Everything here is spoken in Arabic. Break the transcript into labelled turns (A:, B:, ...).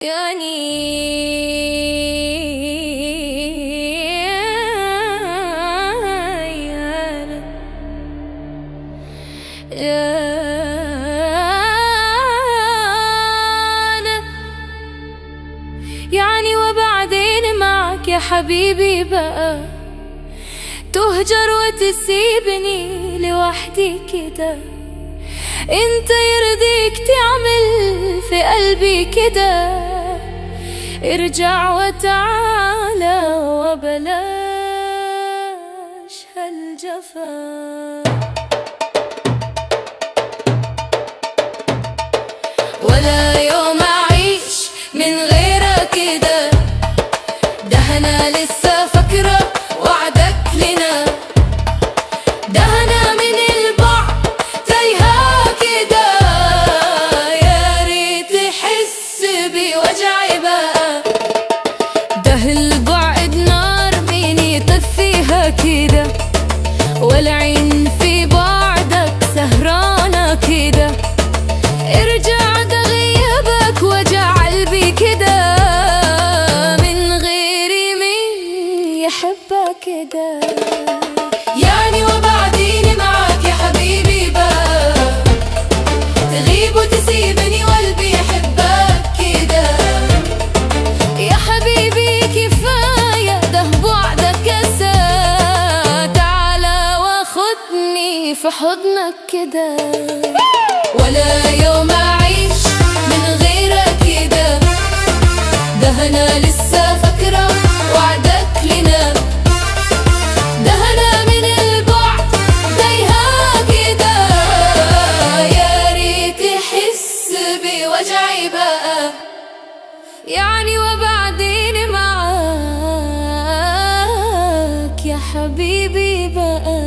A: يعني وبعدين معك يا حبيبي بقى تهجر وتسيبني لوحدي كده. انت يرضيك تعمل في قلبي كده؟ ارجع وتعالى وبلاش هالجفا. ولا يوم أعيش من غيرك كده، ده أنا لسه فاكرة وعدك لنا، ده أنا من البعد تايهة كده. يا ريت تحس بوجعي بقى، ده البعد نار مين يطفيها كده، والعين في بعدك سهرانة كده. ارجع ده غيابك وجع قلبي كده، من غيري مين يحبك كده. يعني وبعدين معك يا حبيبي بقى تغيب وتسيبني وقلبي يحبك كده. يا حبيبي كفاية ده بعدك كسا، تعالى واخدني في حضنك كده. ولا يوم أعيش من غيرك كده، ده أنا لسه فاكرة وعدك لنا، ده أنا من البعد تايهة كده. يا ريت تحس بوجعي بقى، يعني وبعدين معاك يا حبيبي بقى.